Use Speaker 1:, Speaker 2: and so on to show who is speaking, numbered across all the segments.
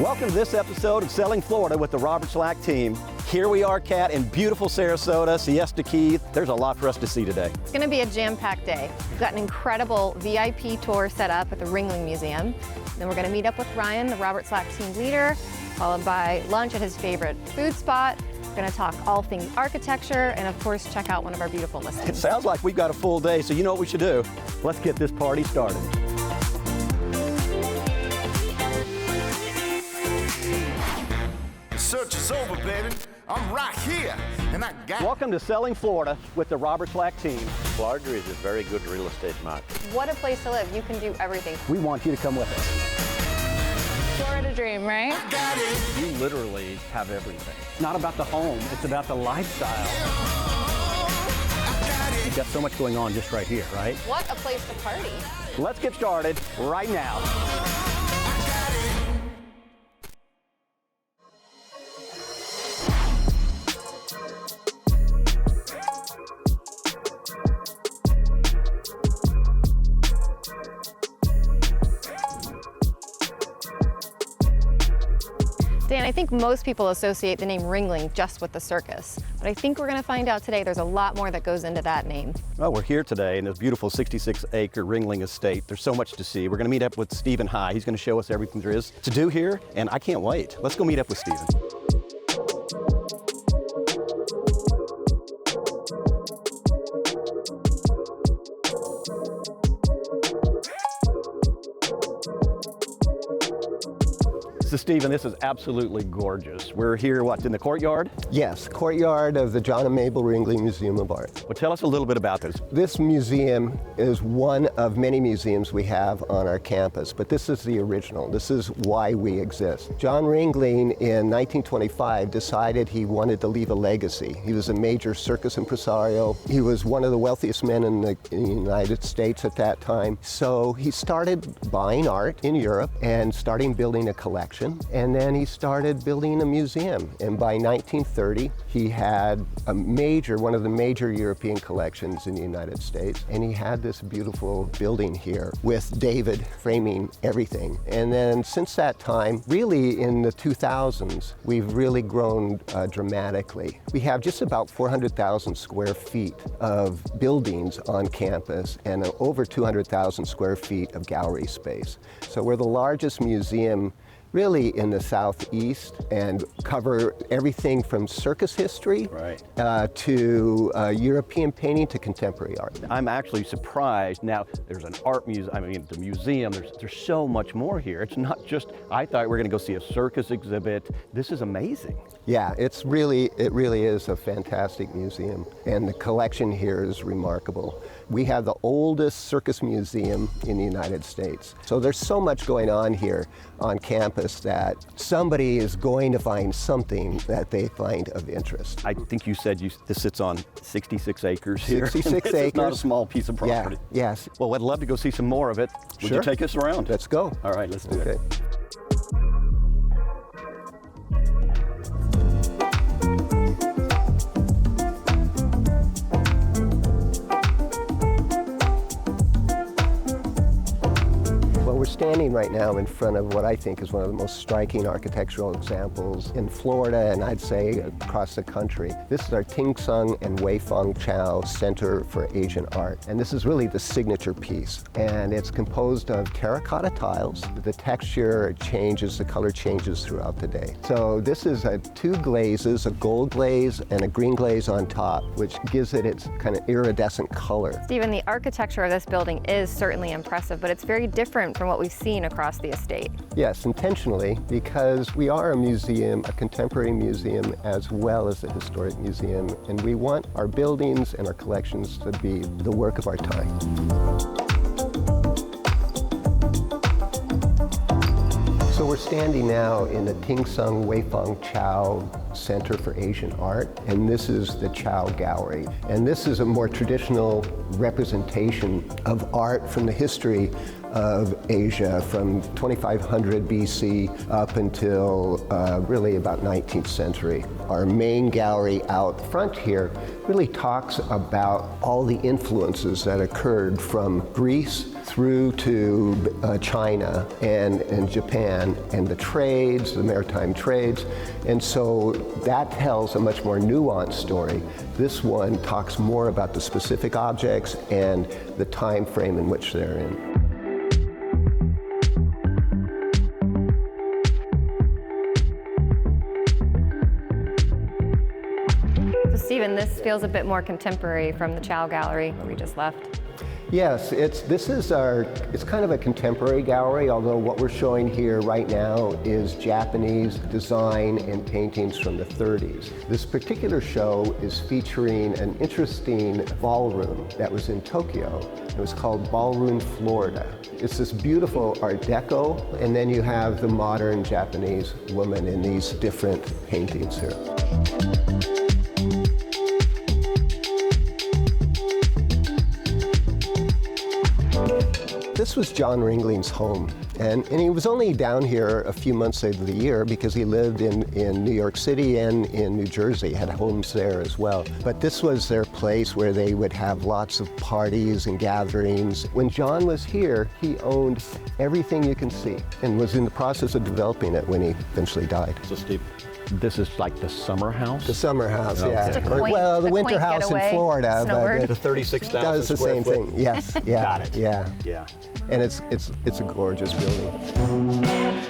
Speaker 1: Welcome to this episode of Selling Florida with the Robert Slack team. Here we are, Kat, in beautiful Sarasota, Siesta Key. There's a lot for us to see today.
Speaker 2: It's going to be a jam-packed day. We've got an incredible VIP tour set up at the Ringling Museum. Then we're going to meet up with Ryan, the Robert Slack team leader, followed by lunch at his favorite food spot. We're going to talk all things architecture and, of course, check out one of our beautiful listings.
Speaker 1: It sounds like we've got a full day, so you know what we should do. Let's get this party started.
Speaker 3: Search is over, baby. I'm right here, and I got.
Speaker 1: Welcome to Selling Florida with the Robert Slack team.
Speaker 4: Florida is a very good real estate market.
Speaker 2: What a place to live. You can do everything.
Speaker 1: We want you to come with us.
Speaker 2: Florida dream, right?
Speaker 3: I got it.
Speaker 1: You literally have everything. It's not about the home, it's about the lifestyle. You've got so much going on just right here, right?
Speaker 2: What a place to party.
Speaker 1: Let's get started right now.
Speaker 2: Dan, I think most people associate the name Ringling just with the circus, but I think we're going to find out today there's a lot more that goes into that name.
Speaker 1: Well, we're here today in this beautiful 66-acre Ringling estate. There's so much to see. We're going to meet up with Stephen High. He's going to show us everything there is to do here, and I can't wait. Let's go meet up with Stephen. So Stephen, this is absolutely gorgeous. We're here, what, in the courtyard?
Speaker 5: Yes, courtyard of the John and Mabel Ringling Museum of Art.
Speaker 1: Well, tell us a little bit about this.
Speaker 5: This museum is one of many museums we have on our campus, but this is the original. This is why we exist. John Ringling in 1925 decided he wanted to leave a legacy. He was a major circus impresario. He was one of the wealthiest men in the United States at that time. So he started buying art in Europe and starting building a collection. And then he started building a museum. And by 1930, he had one of the major European collections in the United States. And he had this beautiful building here with David framing everything. And then since that time, really in the 2000s, we've really grown dramatically. We have just about 400,000 square feet of buildings on campus and over 200,000 square feet of gallery space. So we're the largest museum really in the Southeast and cover everything from circus history to European painting to contemporary art.
Speaker 1: I'm actually surprised. Now, there's an art museum, the museum, there's so much more here. It's not just, I thought we were gonna go see a circus exhibit. This is amazing.
Speaker 5: Yeah, it really is a fantastic museum, and the collection here is remarkable. We have the oldest circus museum in the United States. So there's so much going on here on campus that somebody is going to find something that they find of interest.
Speaker 1: I think you said this sits on 66 acres here.
Speaker 5: 66
Speaker 1: This
Speaker 5: acres.
Speaker 1: is not a small piece of property.
Speaker 5: Yeah, yes.
Speaker 1: Well, I'd love to go see some more of it. Would
Speaker 5: Sure.
Speaker 1: you take us around?
Speaker 5: Let's go.
Speaker 1: All right, let's do it.
Speaker 5: Okay. We're standing right now in front of what I think is one of the most striking architectural examples in Florida and I'd say across the country. This is our Ting Sung and Wei Fong Chow Center for Asian Art. And this is really the signature piece. And it's composed of terracotta tiles. The texture changes, the color changes throughout the day. So this is two glazes, a gold glaze and a green glaze on top, which gives it its kind of iridescent color.
Speaker 2: Stephen, the architecture of this building is certainly impressive, but it's very different from what we've seen across the estate.
Speaker 5: Yes, intentionally, because we are a museum, a contemporary museum, as well as a historic museum, and we want our buildings and our collections to be the work of our time. So we're standing now in the Ting Sung Wei Fong Chow Center for Asian Art, and this is the Chow Gallery. And this is a more traditional representation of art from the history of Asia from 2500 BC up until really about 19th century. Our main gallery out front here really talks about all the influences that occurred from Greece through to China and Japan, and the trades, the maritime trades. And so that tells a much more nuanced story. This one talks more about the specific objects and the time frame in which they're in.
Speaker 2: So Stephen, this feels a bit more contemporary from the Chow Gallery where we just left.
Speaker 5: Yes, it's kind of a contemporary gallery, although what we're showing here right now is Japanese design and paintings from the 30s. This particular show is featuring an interesting ballroom that was in Tokyo. It was called Ballroom Florida. It's this beautiful Art Deco, and then you have the modern Japanese woman in these different paintings here. This was John Ringling's home, and he was only down here a few months of the year because he lived in New York City and in New Jersey, had homes there as well. But this was their place where they would have lots of parties and gatherings. When John was here, he owned everything you can see and was in the process of developing it when he eventually died.
Speaker 1: So Steve, this is like the summer house?
Speaker 5: The summer house,
Speaker 1: Okay.
Speaker 5: yeah.
Speaker 2: Just a quaint-
Speaker 5: Well, the
Speaker 2: a
Speaker 5: winter
Speaker 2: quaint
Speaker 5: house
Speaker 2: getaway.
Speaker 5: in Florida,
Speaker 2: Snowbird.
Speaker 5: but
Speaker 1: The
Speaker 5: it
Speaker 1: 36,000
Speaker 5: does the
Speaker 1: square
Speaker 5: same
Speaker 1: foot.
Speaker 5: thing. Yes, yeah,
Speaker 1: Got it.
Speaker 5: yeah.
Speaker 1: Yeah.
Speaker 5: And it's a gorgeous building.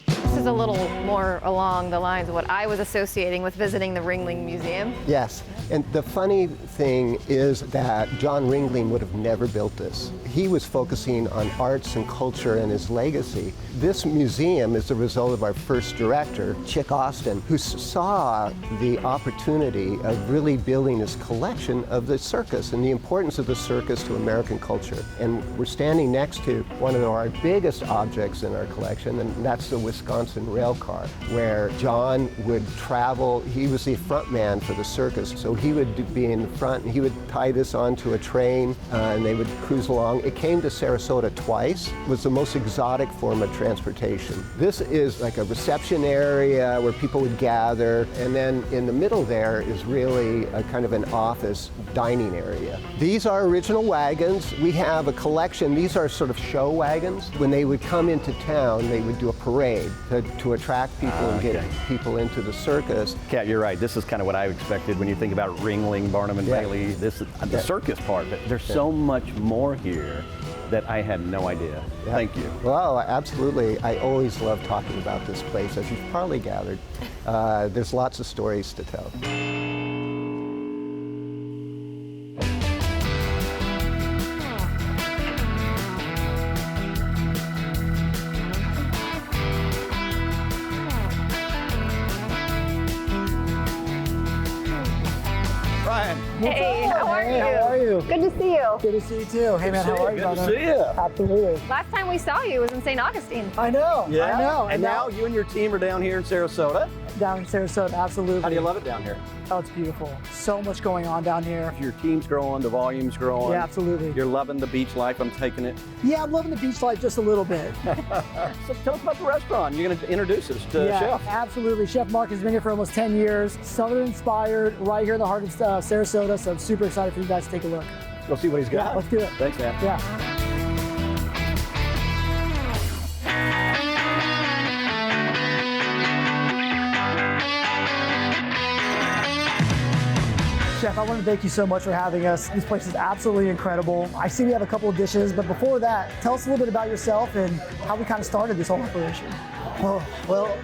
Speaker 2: This is a little more along the lines of what I was associating with visiting the Ringling Museum.
Speaker 5: Yes, and the funny thing is that John Ringling would have never built this. He was focusing on arts and culture and his legacy. This museum is the result of our first director, Chick Austin, who saw the opportunity of really building this collection of the circus and the importance of the circus to American culture. And we're standing next to one of our biggest objects in our collection, and that's the Wisconsin rail car, where John would travel. He was the front man for the circus, so he would be in the front and he would tie this onto a train and they would cruise along. It came to Sarasota twice. It was the most exotic form of transportation. This is like a reception area where people would gather, and then in the middle there is really a kind of an office dining area. These are original wagons. We have a collection. These are sort of show wagons. When they would come into town, they would do a parade to attract people and get people into the circus.
Speaker 1: Kat, you're right. This is kind of what I expected when you think about Ringling, Barnum and
Speaker 5: Yeah.
Speaker 1: Bailey. This is the circus part, but there's so much more here that I had no idea.
Speaker 5: Yeah.
Speaker 1: Thank you.
Speaker 5: Well, absolutely. I always love talking about this place, as you've probably gathered. There's lots of stories to tell.
Speaker 1: Ryan.
Speaker 2: Hey, how are you?
Speaker 6: How are you?
Speaker 2: Good to see you.
Speaker 6: Good to see you too. Hey man, how are you,
Speaker 1: Good to
Speaker 6: brother?
Speaker 1: see you.
Speaker 6: Absolutely.
Speaker 2: Last time we saw you was in St. Augustine.
Speaker 6: I know.
Speaker 1: Yeah.
Speaker 6: I know.
Speaker 1: And now you and your team are down here in Sarasota.
Speaker 6: down in Sarasota, absolutely.
Speaker 1: How do you love it down here?
Speaker 6: Oh, it's beautiful. So much going on down here.
Speaker 1: Your team's growing, the volume's growing.
Speaker 6: Yeah, absolutely.
Speaker 1: You're loving the beach life, I'm taking it.
Speaker 6: Yeah, I'm loving the beach life just a little bit.
Speaker 1: So tell us about the restaurant. You're going to introduce us to
Speaker 6: Yeah,
Speaker 1: Chef.
Speaker 6: absolutely. Chef Mark has been here for almost 10 years. Southern inspired, right here in the heart of Sarasota. So I'm super excited for you guys to take a look.
Speaker 1: We'll see what he's got.
Speaker 6: Yeah, let's do it.
Speaker 1: Thanks, man.
Speaker 6: Yeah. Chef, I want to thank you so much for having us. This place is absolutely incredible. I see we have a couple of dishes, but before that, tell us a little bit about yourself and how we kind of started this whole operation.
Speaker 7: Oh, well,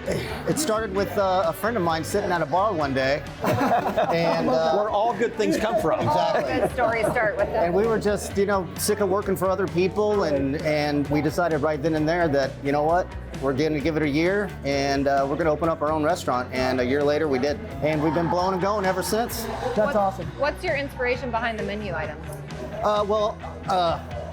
Speaker 7: it started with a friend of mine sitting at a bar one day, and
Speaker 1: Where all good things come from.
Speaker 7: exactly.
Speaker 2: Good stories start with that.
Speaker 7: And we were just, sick of working for other people, and we decided right then and there that, you know what, we're going to give it a year, and we're going to open up our own restaurant. And a year later, we did, and we've been blowing and going ever since.
Speaker 6: That's awesome.
Speaker 2: What's your inspiration behind the menu items?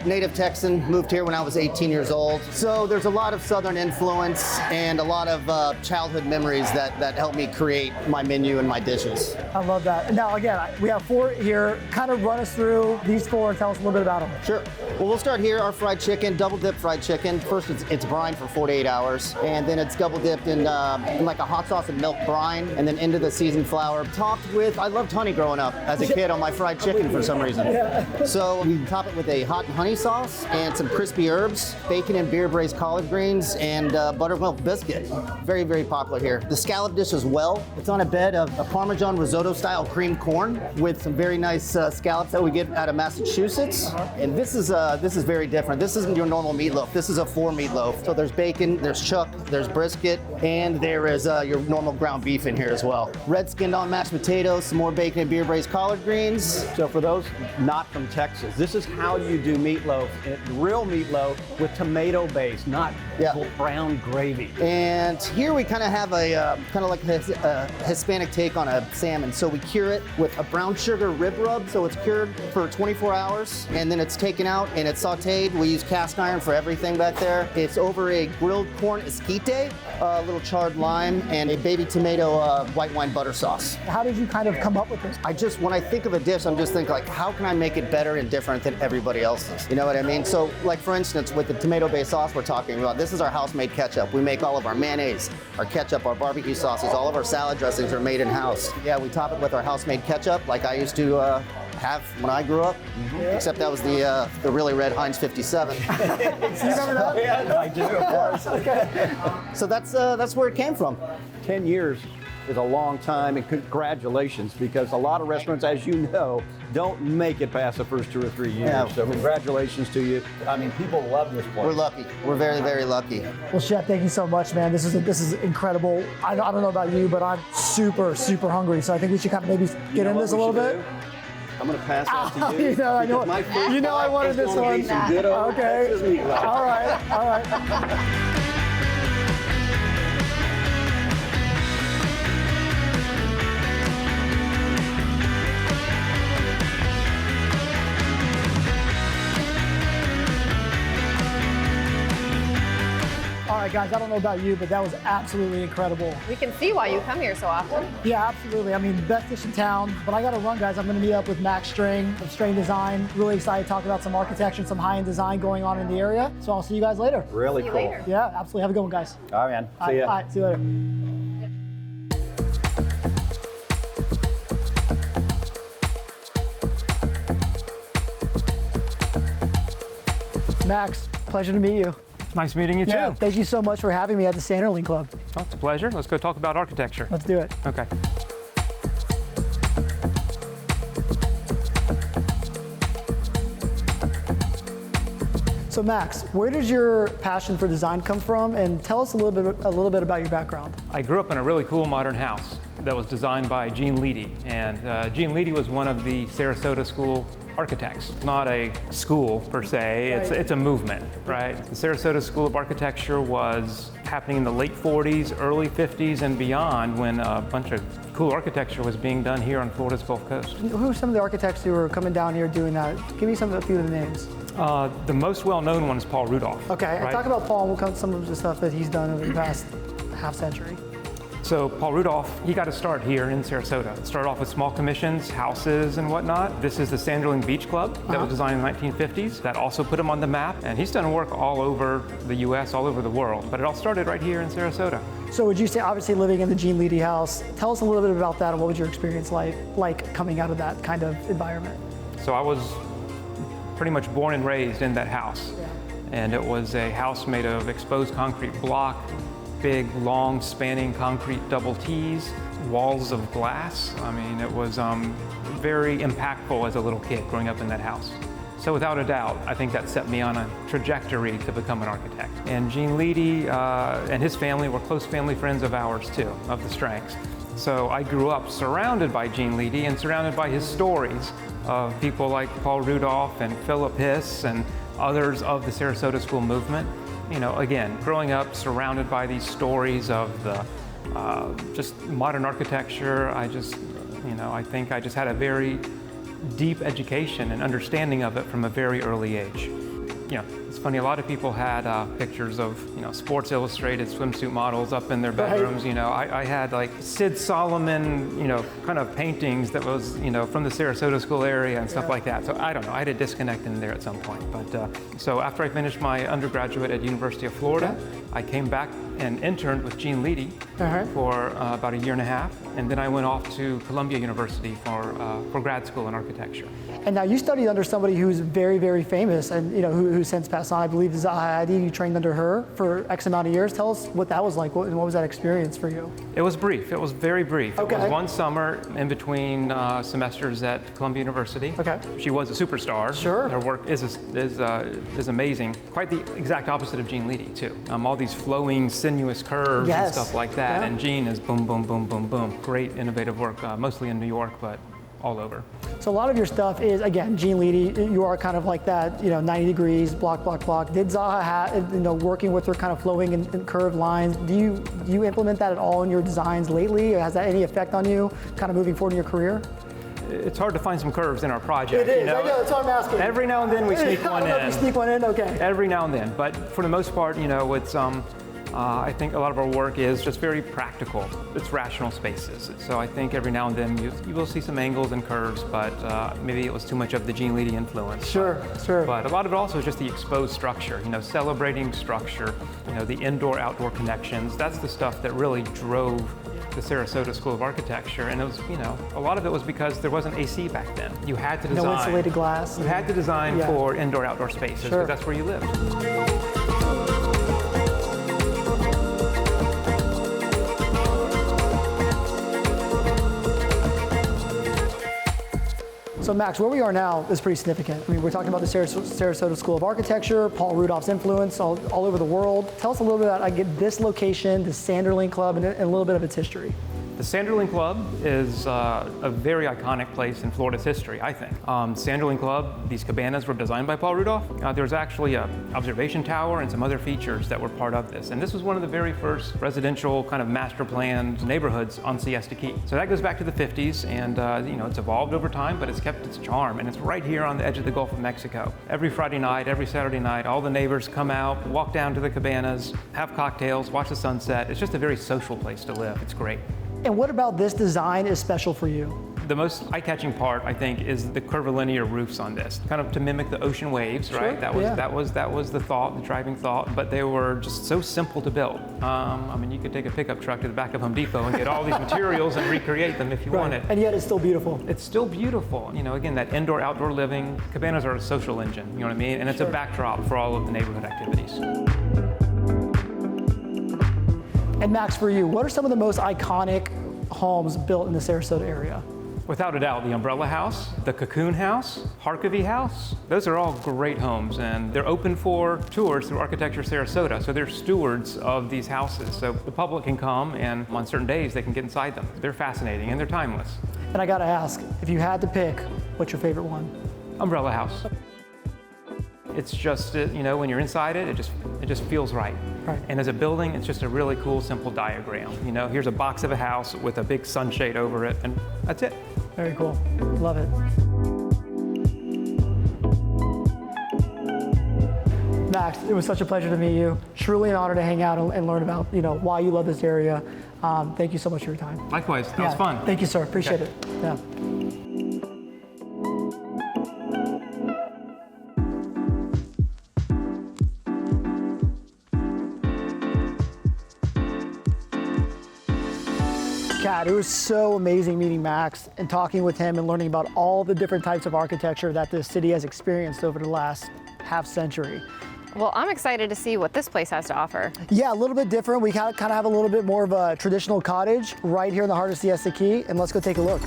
Speaker 7: native Texan, moved here when I was 18 years old. So there's a lot of Southern influence and a lot of childhood memories that help me create my menu and my dishes.
Speaker 6: I love that. Now, again, we have 4 here. Kind of run us through these 4 and tell us a little bit about them.
Speaker 7: Sure. Well, we'll start here. Our fried chicken, double dip fried chicken. First, it's brined for 48 hours, and then it's double dipped in like a hot sauce and milk brine, and then into the seasoned flour. Topped with, I loved honey growing up as a kid on my fried chicken for some reason. So we top it with a hot honey sauce and some crispy herbs, bacon and beer braised collard greens, and buttermilk biscuit. Very, very popular here. The scallop dish as well. It's on a bed of a Parmesan risotto style creamed corn with some very nice scallops that we get out of Massachusetts. And this is very different. This isn't your normal meatloaf. This is a 4 meatloaf. So there's bacon, there's chuck, there's brisket, and there is your normal ground beef in here as well. Red skinned on mashed potatoes, some more bacon and beer braised collard greens.
Speaker 1: So for those not from Texas, this is how you do meatloaf, real meatloaf with tomato base, not brown gravy.
Speaker 7: And here we kind of have a kind of like a Hispanic take on a salmon. So we cure it with a brown sugar rib rub. So it's cured for 24 hours, and then it's taken out and it's sauteed. We use cast iron for everything back there. It's over a grilled corn esquite, a little charred lime, and a baby tomato white wine butter sauce.
Speaker 6: How did you kind of come up with this?
Speaker 7: When I think of a dish, I'm just thinking like, how can I make it better and different than everybody else's? You know what I mean? So like for instance, with the tomato-based sauce we're talking about, this is our house-made ketchup. We make all of our mayonnaise, our ketchup, our barbecue sauces, all of our salad dressings are made in-house. Yeah, we top it with our house-made ketchup like I used to have when I grew up, except that was the really red Heinz 57.
Speaker 6: You remember that?
Speaker 1: Yeah, I do, of course.
Speaker 6: Okay.
Speaker 7: So that's where it came from.
Speaker 1: 10 years is a long time, and congratulations, because a lot of restaurants, as you know, don't make it past the first 2 or 3 years.
Speaker 7: Yeah.
Speaker 1: So congratulations to you. I mean, people love this place.
Speaker 7: We're lucky. We're very, very lucky.
Speaker 6: Well, Chef, thank you so much, man. This is incredible. I don't know about you, but I'm super, super hungry. So I think we should kind of maybe get in this a little bit.
Speaker 1: I'm going to pass that to you.
Speaker 6: You know I wanted this one. Okay. All right. All right, guys, I don't know about you, but that was absolutely incredible.
Speaker 2: We can see why you come here so often.
Speaker 6: Yeah, absolutely. I mean, best dish in town. But I got to run, guys. I'm going to meet up with Max String of String Design. Really excited to talk about some architecture and some high-end design going on in the area. So I'll see you guys later.
Speaker 1: Really cool.
Speaker 2: Later.
Speaker 6: Yeah, absolutely. Have a good one, guys.
Speaker 1: All right, man. See ya.
Speaker 6: All right, see you later. Max, pleasure to meet you.
Speaker 8: Nice meeting you too.
Speaker 6: Thank you so much for having me at the Sanderling Club.
Speaker 8: Oh, it's a pleasure. Let's go talk about architecture.
Speaker 6: Let's do it.
Speaker 8: Okay.
Speaker 6: So Max, where does your passion for design come from? And tell us a little bit about your background.
Speaker 8: I grew up in a really cool modern house that was designed by Gene Leedy. And Gene Leedy was one of the Sarasota school architects. Not a school per se, it's a movement, right? The Sarasota School of Architecture was happening in the late 40s, early 50s and beyond, when a bunch of cool architecture was being done here on Florida's Gulf Coast.
Speaker 6: Who are some of the architects who were coming down here doing that? Give me a few of the names.
Speaker 8: The most well-known one is Paul Rudolph.
Speaker 6: Okay,
Speaker 8: right?
Speaker 6: talk about Paul and we'll come to some of the stuff that he's done over the past half century.
Speaker 8: So Paul Rudolph, he got to start here in Sarasota. It started off with small commissions, houses and whatnot. This is the Sanderling Beach Club that was designed in the 1950s. That also put him on the map. And he's done work all over the US, all over the world. But it all started right here in Sarasota.
Speaker 6: So would you say, obviously living in the Gene Leedy house, tell us a little bit about that and what was your experience like coming out of that kind of environment?
Speaker 8: So I was pretty much born and raised in that house.
Speaker 6: Yeah.
Speaker 8: And it was a house made of exposed concrete block, big, long, spanning concrete double T's, walls of glass. I mean, it was very impactful as a little kid growing up in that house. So without a doubt, I think that set me on a trajectory to become an architect. And Gene Leedy and his family were close family friends of ours too, of the Stranks. So I grew up surrounded by Gene Leedy and surrounded by his stories of people like Paul Rudolph and Philip Hiss and others of the Sarasota School movement. You know, again, growing up surrounded by these stories of the just modern architecture, I think I just had a very deep education and understanding of it from a very early age. it's funny, a lot of people had pictures of, Sports Illustrated swimsuit models up in their bedrooms. I had like Sid Solomon, kind of paintings that was, from the Sarasota school area and stuff like that. So I don't know, I had a disconnect in there at some point. But so after I finished my undergraduate at University of Florida, I came back and interned with Gene Leedy for about a year and a half. And then I went off to Columbia University for grad school in architecture.
Speaker 6: And now you studied under somebody who's very, very famous and who's since passed on. I believe Zaha Hadid. You trained under her for X amount of years. Tell us what that was like. What was that experience for you?
Speaker 8: It was brief. It was very brief.
Speaker 6: Okay.
Speaker 8: It was one summer in between semesters at Columbia University.
Speaker 6: Okay.
Speaker 8: She was a superstar.
Speaker 6: Sure.
Speaker 8: Her work is amazing. Quite the exact opposite of Gene Leedy too. All these flowing, sinuous curves and stuff like that.
Speaker 6: Yeah.
Speaker 8: And Gene is boom, boom, boom, boom, boom. Great, innovative work, mostly in New York, but all over.
Speaker 6: So a lot of your stuff is, again, Gene Leedy. You are kind of like that, 90 degrees, block, block, block. Did Zaha have, working with her kind of flowing and curved lines, do you implement that at all in your designs lately? Or has that any effect on you kind of moving forward in your career?
Speaker 8: It's hard to find some curves in our project.
Speaker 6: It is, I know, that's what I'm asking.
Speaker 8: Every now and then we sneak one in.
Speaker 6: You sneak one in, okay.
Speaker 8: Every now and then, but for the most part, it's, I think a lot of our work is just very practical. It's rational spaces. So I think every now and then you will see some angles and curves, but maybe it was too much of the Gene Leedy influence.
Speaker 6: Sure.
Speaker 8: But a lot of it also is just the exposed structure, celebrating structure, the indoor-outdoor connections. That's the stuff that really drove the Sarasota School of Architecture, and it was, a lot of it was because there wasn't AC back then. You had to design.
Speaker 6: No insulated glass.
Speaker 8: You had to design for indoor-outdoor spaces because that's where you lived.
Speaker 6: So Max, where we are now is pretty significant. I mean, we're talking about the Sarasota School of Architecture, Paul Rudolph's influence all over the world. Tell us a little bit about this location, the Sanderling Club, and a little bit of its history.
Speaker 8: The Sanderling Club is a very iconic place in Florida's history, I think. Sanderling Club, these cabanas were designed by Paul Rudolph. There was actually an observation tower and some other features that were part of this. And this was one of the very first residential kind of master planned neighborhoods on Siesta Key. So that goes back to the 50s, and it's evolved over time, but it's kept its charm. And it's right here on the edge of the Gulf of Mexico. Every Friday night, every Saturday night, all the neighbors come out, walk down to the cabanas, have cocktails, watch the sunset. It's just a very social place to live. It's great.
Speaker 6: And what about this design is special for you?
Speaker 8: The most eye-catching part, I think, is the curvilinear roofs on this, kind of to mimic the ocean waves, right? That was the thought, the driving thought, but they were just so simple to build. You could take a pickup truck to the back of Home Depot and get all these materials and recreate them if you wanted.
Speaker 6: And yet it's still beautiful.
Speaker 8: It's still beautiful. Again, that indoor-outdoor living. Cabanas are a social engine, you know what I mean? And it's a backdrop for all of the neighborhood activities.
Speaker 6: And Max, for you, what are some of the most iconic homes built in the Sarasota area?
Speaker 8: Without a doubt, the Umbrella House, the Cocoon House, Harkavy House, those are all great homes, and they're open for tours through Architecture Sarasota, so they're stewards of these houses. So the public can come, and on certain days they can get inside them. They're fascinating, and they're timeless.
Speaker 6: And I gotta ask, if you had to pick, what's your favorite one?
Speaker 8: Umbrella House. It's just, when you're inside it, it just feels right. And as a building, it's just a really cool, simple diagram. Here's a box of a house with a big sunshade over it, and that's it.
Speaker 6: Very cool. Love it. Max, it was such a pleasure to meet you. Truly an honor to hang out and learn about, why you love this area. Thank you so much for your time.
Speaker 8: Likewise, that was fun.
Speaker 6: Thank you, sir. Appreciate it. Yeah. Kat, it was so amazing meeting Max and talking with him and learning about all the different types of architecture that this city has experienced over the last half century.
Speaker 2: Well, I'm excited to see what this place has to offer.
Speaker 6: Yeah, a little bit different. We kind of have a little bit more of a traditional cottage right here in the heart of Siesta Key, and let's go take a look.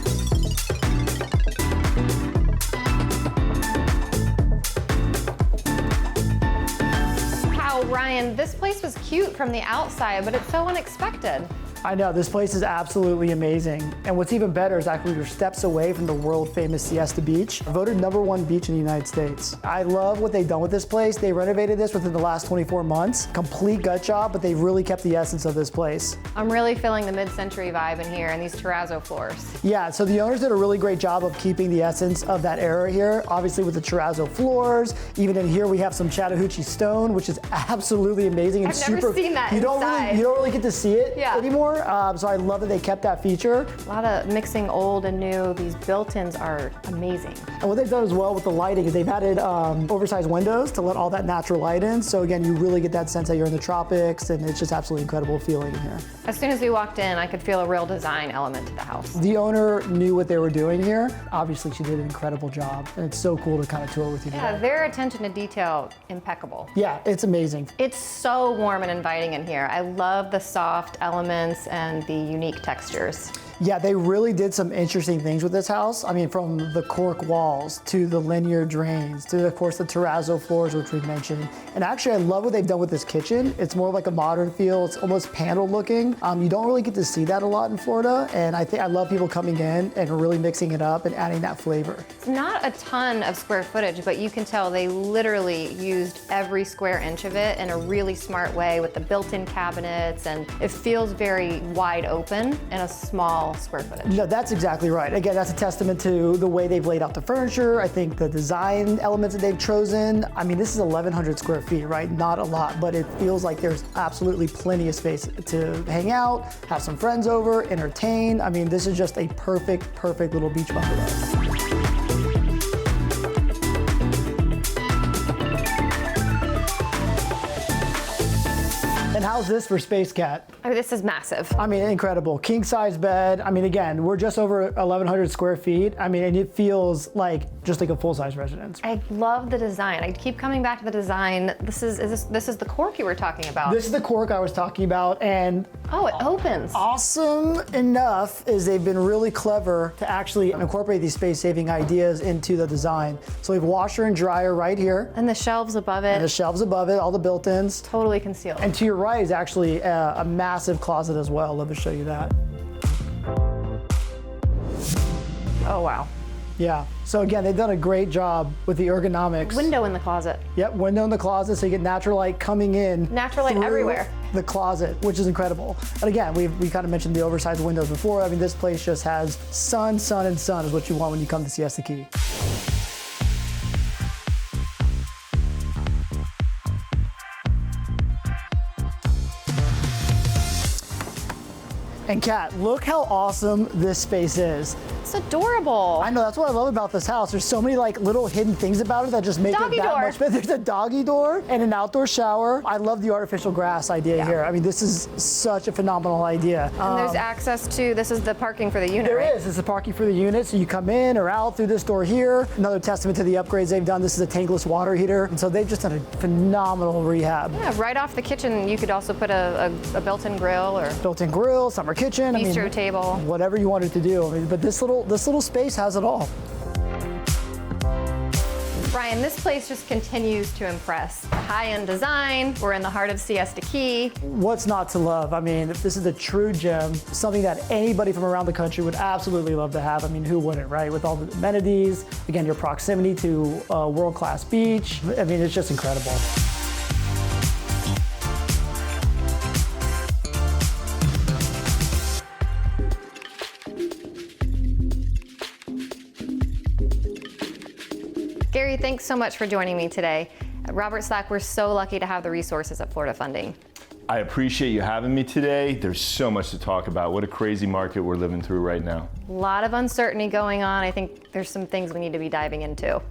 Speaker 2: Wow, Ryan, this place was cute from the outside, but it's so unexpected.
Speaker 6: I know, this place is absolutely amazing. And what's even better is actually you're steps away from the world famous Siesta Beach, voted #1 beach in the United States. I love what they've done with this place. They renovated this within the last 24 months. Complete gut job, but they've really kept the essence of this place.
Speaker 2: I'm really feeling the mid-century vibe in here and these terrazzo floors.
Speaker 6: Yeah, so the owners did a really great job of keeping the essence of that era here, obviously with the terrazzo floors. Even in here we have some Chattahoochee stone, which is absolutely amazing and
Speaker 2: I've never seen that
Speaker 6: you don't really get to see it anymore. So I love that they kept that feature.
Speaker 2: A lot of mixing old and new. These built-ins are amazing.
Speaker 6: And what they've done as well with the lighting is they've added oversized windows to let all that natural light in. So again, you really get that sense that you're in the tropics, and it's just absolutely incredible feeling in here.
Speaker 2: As soon as we walked in, I could feel a real design element to the house.
Speaker 6: The owner knew what they were doing here. Obviously, she did an incredible job, and it's so cool to kind of tour with you today.
Speaker 2: Yeah, their attention to detail, impeccable.
Speaker 6: Yeah, it's amazing.
Speaker 2: It's so warm and inviting in here. I love the soft elements and the unique textures.
Speaker 6: Yeah, they really did some interesting things with this house. I mean, from the cork walls to the linear drains to, of course, the terrazzo floors, which we mentioned. And actually, I love what they've done with this kitchen. It's more like a modern feel. It's almost panel looking. You don't really get to see that a lot in Florida. And I love people coming in and really mixing it up and adding that flavor.
Speaker 2: It's not a ton of square footage, but you can tell they literally used every square inch of it in a really smart way with the built-in cabinets, and it feels very wide open in a small square footage.
Speaker 6: No, that's exactly right. Again, that's a testament to the way they've laid out the furniture. I think the design elements that they've chosen. I mean, this is 1,100 square feet, right? Not a lot, but it feels like there's absolutely plenty of space to hang out, have some friends over, entertain. I mean, this is just a perfect little beach bungalow. And how's this for Space Cat?
Speaker 2: I mean, this is massive.
Speaker 6: I mean, incredible. King size bed. I mean, again, we're just over 1,100 square feet. I mean, and it feels like just like a full-size residence.
Speaker 2: I love the design. I keep coming back to the design. This is the cork you were talking about.
Speaker 6: This is the cork I was talking about, and
Speaker 2: oh, it opens.
Speaker 6: Awesome enough is they've been really clever to actually incorporate these space-saving ideas into the design. So we have washer and dryer right here.
Speaker 2: And the shelves above it.
Speaker 6: And the shelves above it, all the built-ins.
Speaker 2: Totally concealed.
Speaker 6: And to your right is actually a massive closet as well. Love to show you that.
Speaker 2: Oh, wow.
Speaker 6: Yeah. So again, they've done a great job with the ergonomics.
Speaker 2: Window in the closet.
Speaker 6: Yep, window in the closet, so you get natural light coming in.
Speaker 2: Natural light everywhere.
Speaker 6: The closet, which is incredible. And again, we kind of mentioned the oversized windows before. I mean, this place just has sun, sun, and sun is what you want when you come to Siesta Key. And Kat, look how awesome this space is.
Speaker 2: It's adorable.
Speaker 6: I know, that's what I love about this house. There's so many like little hidden things about it that just make
Speaker 2: Doggy
Speaker 6: it that
Speaker 2: door.
Speaker 6: much better. There's a doggy door and an outdoor shower. I love the artificial grass idea here. I mean, this is such a phenomenal idea.
Speaker 2: And there's access to, this is the parking for the unit,
Speaker 6: There
Speaker 2: right?
Speaker 6: is. It's the parking for the unit, so you come in or out through this door here. Another testament to the upgrades they've done. This is a tankless water heater, and so they've just done a phenomenal rehab.
Speaker 2: Yeah, right off the kitchen, you could also put a built-in grill or
Speaker 6: Built-in grill, summer kitchen.
Speaker 2: bistro table.
Speaker 6: Whatever you wanted to do. I mean, but this little space has it all.
Speaker 2: Brian, this place just continues to impress. High-end design, we're in the heart of Siesta Key.
Speaker 6: What's not to love? I mean, this is a true gem, something that anybody from around the country would absolutely love to have. I mean, who wouldn't, right? With all the amenities, again, your proximity to a world-class beach. I mean, it's just incredible.
Speaker 2: Gary, thanks so much for joining me today. At Robert Slack, we're so lucky to have the resources at Florida Funding.
Speaker 9: I appreciate you having me today. There's so much to talk about. What a crazy market we're living through right now.
Speaker 2: A lot of uncertainty going on. I think there's some things we need to be diving into.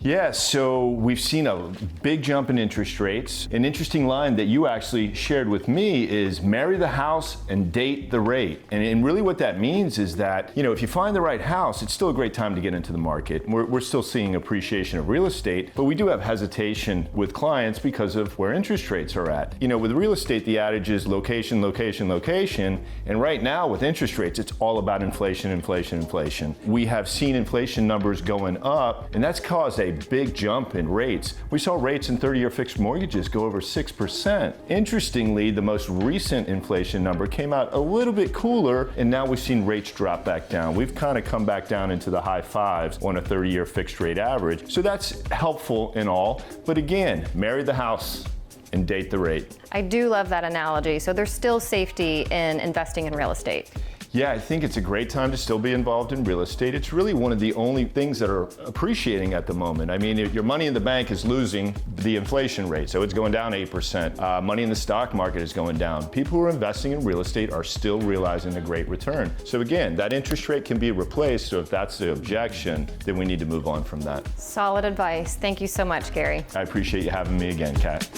Speaker 9: Yeah, so we've seen a big jump in interest rates. An interesting line that you actually shared with me is marry the house and date the rate. And really what that means is that, you know, if you find the right house, it's still a great time to get into the market. We're still seeing appreciation of real estate, but we do have hesitation with clients because of where interest rates are at. You know, with real estate, the adage is location, location, location. And right now with interest rates, it's all about inflation, inflation, inflation. We have seen inflation numbers going up, and that's caused a a big jump in rates. We saw rates in 30-year fixed mortgages go over 6%. Interestingly, the most recent inflation number came out a little bit cooler, and now we've seen rates drop back down. We've kind of come back down into the high fives on a 30-year fixed rate average. So that's helpful and all. But again, marry the house and date the rate.
Speaker 2: I do love that analogy. So there's still safety in investing in real estate.
Speaker 9: Yeah, I think it's a great time to still be involved in real estate. It's really one of the only things that are appreciating at the moment. I mean, your money in the bank is losing the inflation rate, so it's going down 8%. Money in the stock market is going down. People who are investing in real estate are still realizing a great return. So again, that interest rate can be replaced, so if that's the objection, then we need to move on from that.
Speaker 2: Solid advice. Thank you so much, Gary.
Speaker 9: I appreciate you having me again, Kat.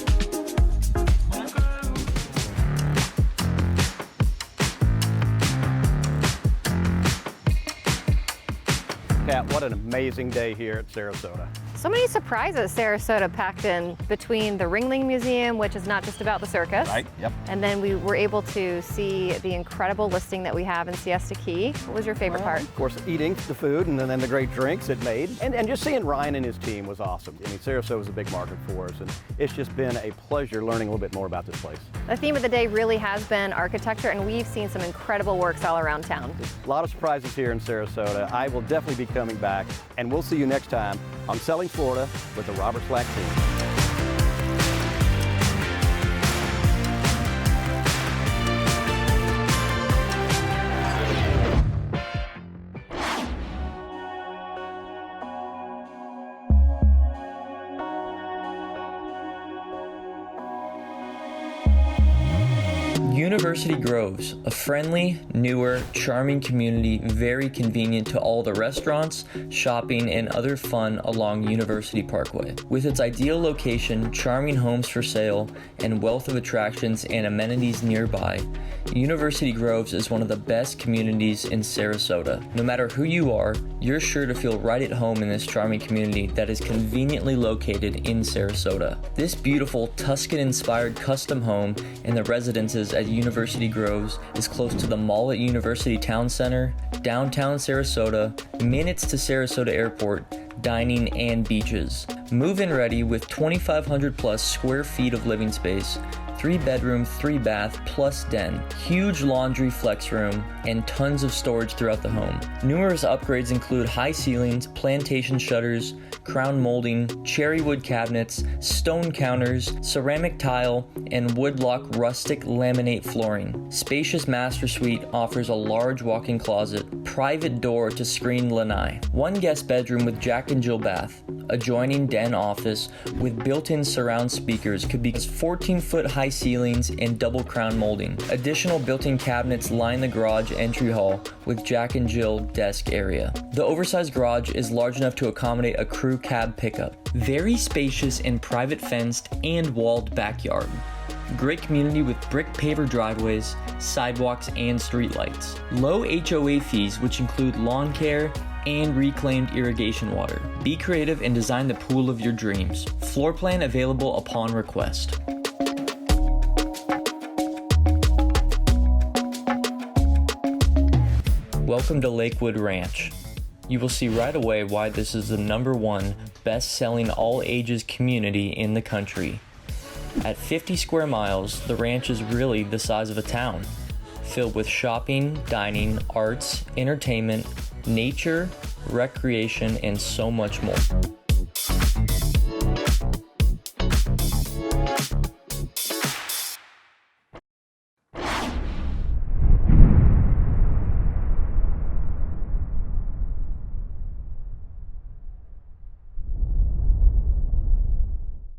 Speaker 1: Kat, what an amazing day here at Sarasota.
Speaker 2: So many surprises Sarasota packed in between the Ringling Museum, which is not just about the circus.
Speaker 1: Right, yep.
Speaker 2: And then we were able to see the incredible listing that we have in Siesta Key. What was your favorite part?
Speaker 1: Of course, eating the food and then the great drinks it made. And just seeing Ryan and his team was awesome. I mean, Sarasota was a big market for us, and it's just been a pleasure learning a little bit more about this place.
Speaker 2: The theme of the day really has been architecture, and we've seen some incredible works all around town.
Speaker 1: A lot of surprises here in Sarasota. I will definitely be coming back, and we'll see you next time on Selling Florida with the Robert Slack team.
Speaker 10: University Groves, a friendly, newer, charming community very convenient to all the restaurants, shopping, and other fun along University Parkway. With its ideal location, charming homes for sale, and wealth of attractions and amenities nearby, University Groves is one of the best communities in Sarasota. No matter who you are, you're sure to feel right at home in this charming community that is conveniently located in Sarasota. This beautiful Tuscan-inspired custom home and the residences at University Groves is close to the mall at University Town Center, downtown Sarasota, minutes to Sarasota Airport, dining, and beaches. Move-in ready with 2,500 plus square feet of living space, 3-bedroom, 3-bath plus den, huge laundry flex room, and tons of storage throughout the home. Numerous upgrades include high ceilings, plantation shutters, crown molding, cherry wood cabinets, stone counters, ceramic tile, and woodlock rustic laminate flooring. Spacious master suite offers a large walk-in closet, private door to screen lanai, one guest bedroom with Jack and Jill bath, adjoining den office with built-in surround speakers could be 14-foot high ceilings and double crown molding. Additional built-in cabinets line the garage entry hall with Jack and Jill desk area. The oversized garage is large enough to accommodate a crew cab pickup. Very spacious and private fenced and walled backyard. Great community with brick paver driveways, sidewalks, and streetlights. Low HOA fees, which include lawn care and reclaimed irrigation water. Be creative and design the pool of your dreams. Floor plan available upon request. Welcome to Lakewood Ranch. You will see right away why this is the #1 best-selling all-ages community in the country. At 50 square miles, the ranch is really the size of a town, filled with shopping, dining, arts, entertainment, nature, recreation, and so much more.